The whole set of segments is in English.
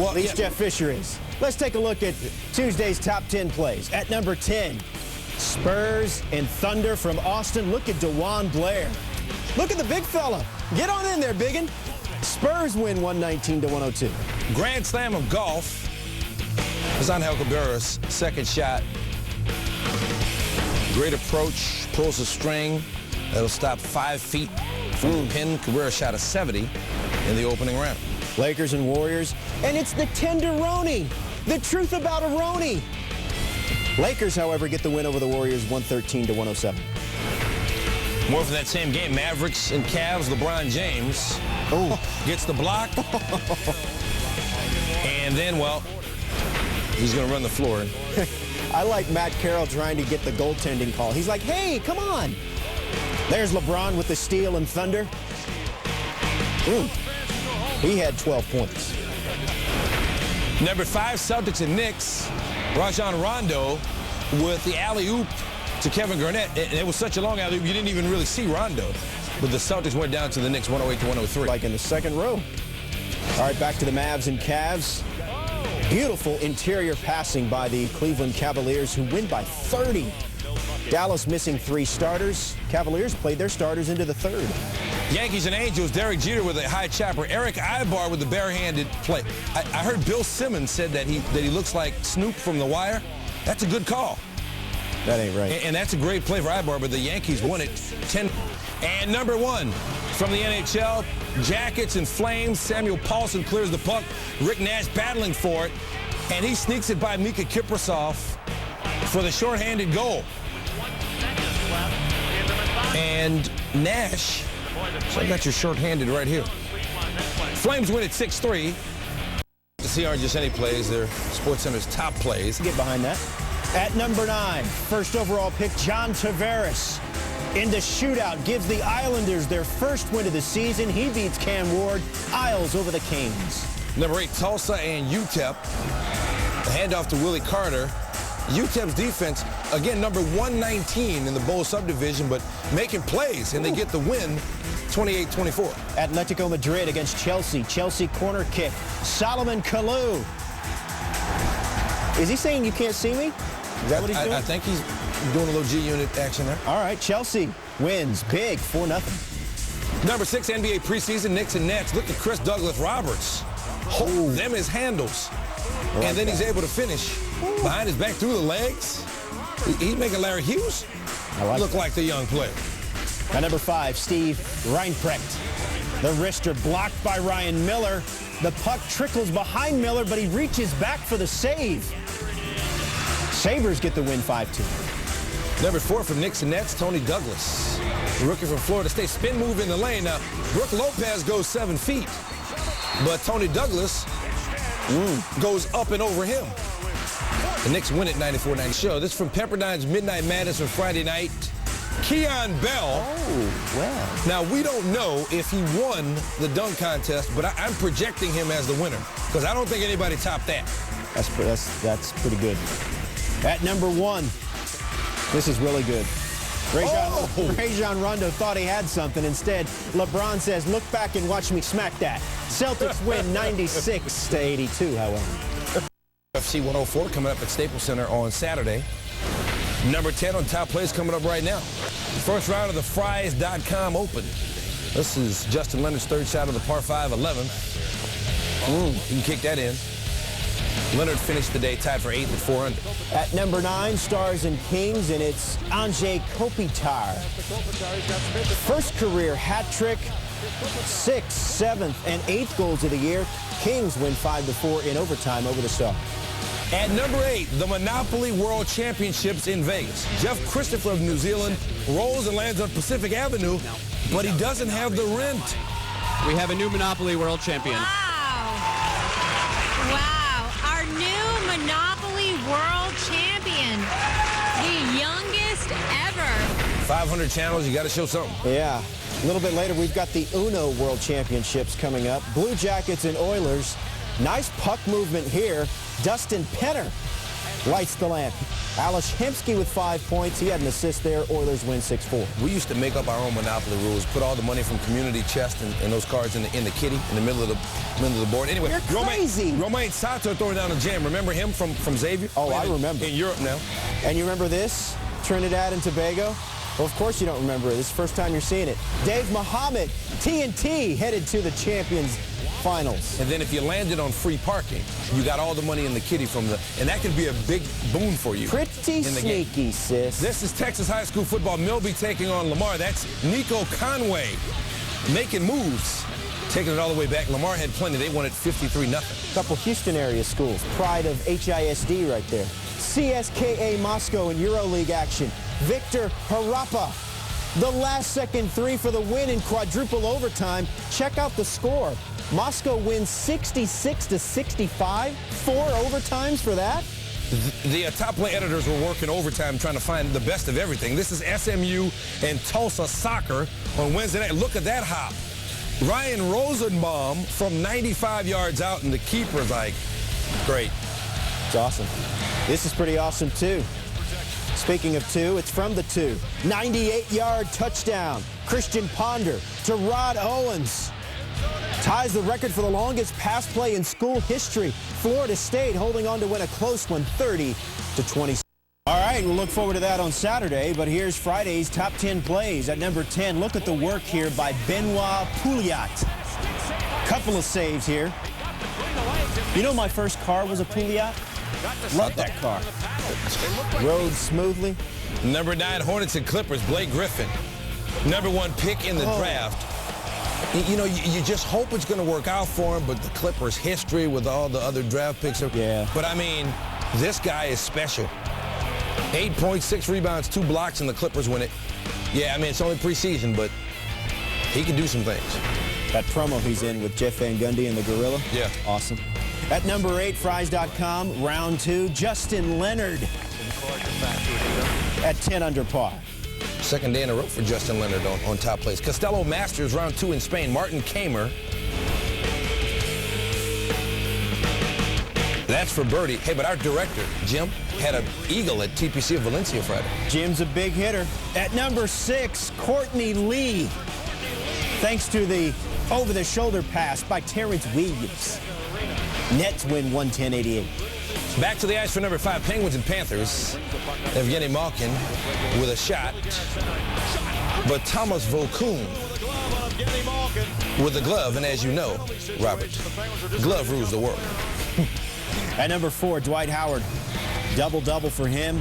Well, At least yeah. Jeff Fisher is. Let's take a look at Tuesday's top 10 plays. At number 10, Spurs and Thunder from Austin. Look at DeJuan Blair. Look at the big fella. Get on in there, biggin. Spurs win 119-102. Grand Slam of golf. Angel Cabrera's second shot. Great approach, pulls the string. That'll stop 5 feet from the pin. Cabrera shot a 70 in the opening round. Lakers and Warriors. And it's the Tenderoni. The truth about a Roni. Lakers, however, get the win over the Warriors 113-107. More from that same game. Mavericks and Cavs. LeBron James gets the block. And then, well, he's going to run the floor. I like Matt Carroll trying to get the goaltending call. He's like, hey, come on. There's LeBron with the steal and Thunder. He had 12 points. Number 5, Celtics and Knicks. Rajon Rondo with the alley-oop to Kevin Garnett. And it was such a long alley-oop, you didn't even really see Rondo. But the Celtics went down to the Knicks 108-103. Like in the second row. All right, back to the Mavs and Cavs. Beautiful interior passing by the Cleveland Cavaliers, who win by 30. Dallas missing 3 starters. Cavaliers played their starters into the third. Yankees and Angels, Derek Jeter with a high chopper. Eric Ibar with the barehanded play. I heard Bill Simmons said that he looks like Snoop from The Wire. That's a good call. That ain't right. And that's a great play for Ibar, but the Yankees won it 10. And number 1 from the NHL, Jackets and Flames. Samuel Paulson clears the puck. Rick Nash battling for it. And he sneaks it by Mika Kiprasov for the shorthanded goal. And Nash, so I got your shorthanded right here. Flames win at 6-3. To see aren't just any plays, they're SportsCenter's top plays. Get behind that. At number 9, first overall pick, John Tavares. In the shootout, gives the Islanders their first win of the season. He beats Cam Ward. Isles over the Canes. Number 8, Tulsa and UTEP. The handoff to Willie Carter. UTEP's defense, again, number 119 in the Bowl subdivision, but making plays, and they get the win 28-24. Atletico Madrid against Chelsea. Chelsea corner kick. Solomon Kalou. Is he saying you can't see me? Is that what he's doing? I think he's doing a little G-unit action there. All right, Chelsea wins big, 4-0. Number 6, NBA preseason, Knicks and Nets. Look at Chris Douglas-Roberts. Hold them as handles. Like and then that. he's able to finish behind his back through the legs. He's making Larry Hughes look like the young player. At number 5, Steve Reinprecht. The wrister blocked by Ryan Miller. The puck trickles behind Miller, but he reaches back for the save. Sabres get the win 5-2. Number 4 from Knicks and Nets, Tony Douglas. The rookie from Florida State. Spin move in the lane. Now, Brook Lopez goes 7 feet, but Tony Douglas goes up and over him. The Knicks win at 94-90. Show. This is from Pepperdine's Midnight Madness on Friday night. Keon Bell. Oh, well. Now, we don't know if he won the dunk contest, but I'm projecting him as the winner because I don't think anybody topped that. That's pretty good. At number 1, this is really good. Rajon Rondo thought he had something. Instead, LeBron says, look back and watch me smack that. Celtics win 96-82, however. UFC 104 coming up at Staples Center on Saturday. Number 10 on top plays coming up right now. First round of the Fries.com Open. This is Justin Leonard's third shot of the par 5 11. He can kick that in. Leonard finished the day tied for 8th at 4 under. At number 9, Stars and Kings, and it's Anze Kopitar. First career hat trick, 6th, 7th, and 8th goals of the year. Kings win 5-4 in overtime over the Stars. At number 8, the Monopoly World Championships in Vegas. Jeff Christopher of New Zealand rolls and lands on Pacific Avenue, but he doesn't have the rent. We have a new Monopoly World Champion. Wow, our new Monopoly World Champion. The youngest ever. 500 channels, you got to show something. Yeah. A little bit later, we've got the Uno World Championships coming up. Blue Jackets and Oilers. Nice puck movement here. Dustin Penner lights the lamp. Alish Hemsky with 5 points. He had an assist there. Oilers win 6-4. We used to make up our own Monopoly rules, put all the money from community chest and those cards in the kitty in the middle of the board. Anyway, You're crazy. Romain Sato throwing down a jam. Remember him from Xavier? Oh, I remember. In Europe now. And you remember this? Trinidad and Tobago? Well, of course you don't remember it. This is the first time you're seeing it. Dave Muhammad, TNT, headed to the Champions Finals. And then if you landed on free parking, you got all the money in the kitty and that could be a big boon for you. Pretty sneaky, sis. This is Texas high school football. Milby taking on Lamar. That's Nico Conway making moves, taking it all the way back. Lamar had plenty. They won it 53-0. Couple Houston area schools. Pride of HISD right there. CSKA Moscow in EuroLeague action. Victor Harapa. The last-second three for the win in quadruple overtime. Check out the score. Moscow wins 66-65. 4 overtimes for that. The top play editors were working overtime trying to find the best of everything. This is SMU and Tulsa soccer on Wednesday night. Look at that hop. Ryan Rosenbaum from 95 yards out, and the keeper's like, great. It's awesome. This is pretty awesome, too. Speaking of two, it's from the two. 98-yard touchdown. Christian Ponder to Rod Owens. Ties the record for the longest pass play in school history. Florida State holding on to win a close one, 30-20. All right, we'll look forward to that on Saturday, but here's Friday's top 10 plays. At number 10, look at the work here by Benoit Pouliot. Couple of saves here. You know my first car was a Pouliot? Love that car. Rode smoothly. Number 9, Hornets and Clippers, Blake Griffin. Number 1 pick in the draft. You know, you just hope it's going to work out for him, but the Clippers' history with all the other draft picks. Yeah. But, I mean, this guy is special. 8 points, 6 rebounds, 2 blocks, and the Clippers win it. Yeah, I mean, it's only preseason, but he can do some things. That promo he's in with Jeff Van Gundy and the Gorilla. Yeah. Awesome. At number 8, Fries.com, round 2, Justin Leonard at 10 under par. Second day in a row for Justin Leonard on top plays. Castello Masters, round 2 in Spain. Martin Kamer. That's for birdie. Hey, but our director, Jim, had an eagle at TPC of Valencia Friday. Jim's a big hitter. At number 6, Courtney Lee. Thanks to the over-the-shoulder pass by Terrence Williams. Nets win 110-88. Back to the ice for number 5, Penguins and Panthers. Evgeny Malkin with a shot. But Thomas Volkun with the glove, and as you know, Robert, glove rules the world. At number 4, Dwight Howard. Double-double for him.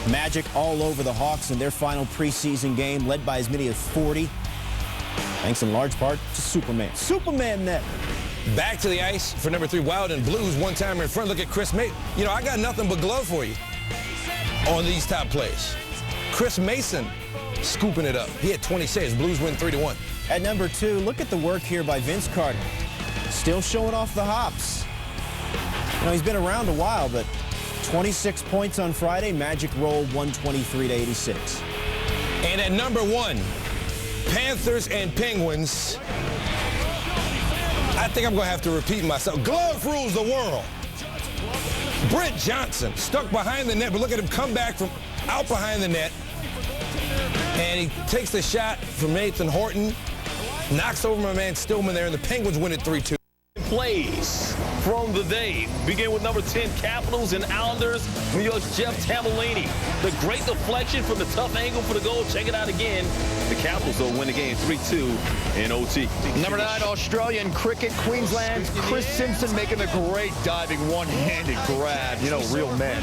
Magic all over the Hawks in their final preseason game, led by as many as 40. Thanks in large part to Superman. Superman net. Back to the ice for number 3, Wild and Blues. One timer in front. Look at Chris Mason. You know, I got nothing but glove for you on these top plays. Chris Mason scooping it up. He had 20 saves. Blues win 3-1. At number 2, look at the work here by Vince Carter. Still showing off the hops. You know, he's been around a while, but 26 points on Friday. Magic roll 123-86. And at number 1, Panthers and Penguins. I think I'm going to have to repeat myself. Glove rules the world. Brent Johnson stuck behind the net, but look at him come back from out behind the net. And he takes the shot from Nathan Horton, knocks over my man Stillman there, and the Penguins win it 3-2. Plays from the day begin with number 10 Capitals and Islanders. New York's Jeff Tambolini. The great deflection from the tough angle for the goal. Check it out again. The Capitals will win the game 3-2 in OT. Number 9 Australian cricket, Queensland's Chris Simpson making a great diving one-handed grab. You know, real men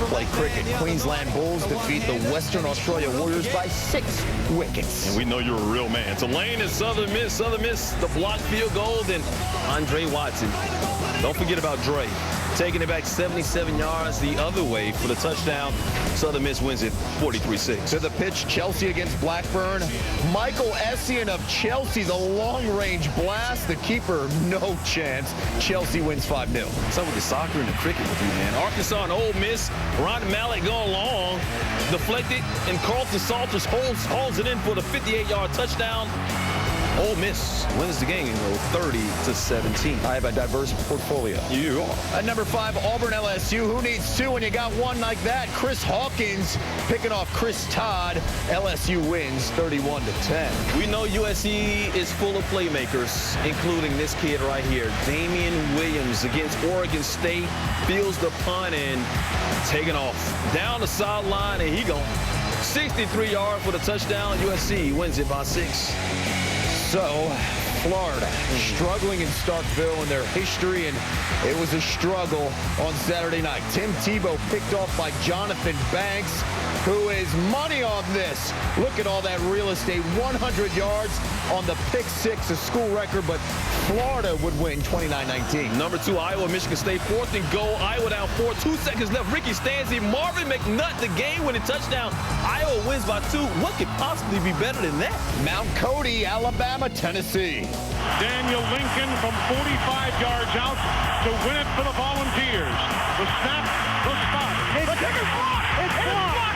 play cricket. Queensland Bulls defeat the Western Australia Warriors by 6 wickets. And we know you're a real man. So Lane is Southern Miss. Southern Miss, the blocked field goal. Then Andre Watson. Don't forget about Dre. Taking it back 77 yards the other way for the touchdown. Southern Miss wins it 43-6. To the pitch, Chelsea against Blackburn. Michael Essien of Chelsea, the long-range blast. The keeper, no chance. Chelsea wins 5-0. So with the soccer and the cricket with you, man. Arkansas and Ole Miss. Ron Mallett going long. Deflected, and Carlton Salters holds it in for the 58-yard touchdown. Ole Miss wins the game, 30-17. I have a diverse portfolio. You are. At number 5, Auburn LSU. Who needs two when you got one like that? Chris Hawkins picking off Chris Todd. LSU wins 31-10. We know USC is full of playmakers, including this kid right here, Damian Williams against Oregon State. Feels the punt and taking off down the sideline, and he gone. 63 yards for the touchdown. USC wins it by 6. So, Florida struggling in Starkville in their history, and it was a struggle on Saturday night. Tim Tebow picked off by Jonathan Banks, who is money on this. Look at all that real estate, 100 yards on the pick 6, a school record, but Florida would win 29-19. Number 2, Iowa, Michigan State, 4th and goal. Iowa down 4, 2 seconds left. Ricky Stanzi, Marvin McNutt, the game-winning touchdown. Iowa wins by 2. What could possibly be better than that? Mount Cody, Alabama, Tennessee. Daniel Lincoln from 45 yards out to win it for the Volunteers. The snap, the stop. The kick is blocked. It's blocked.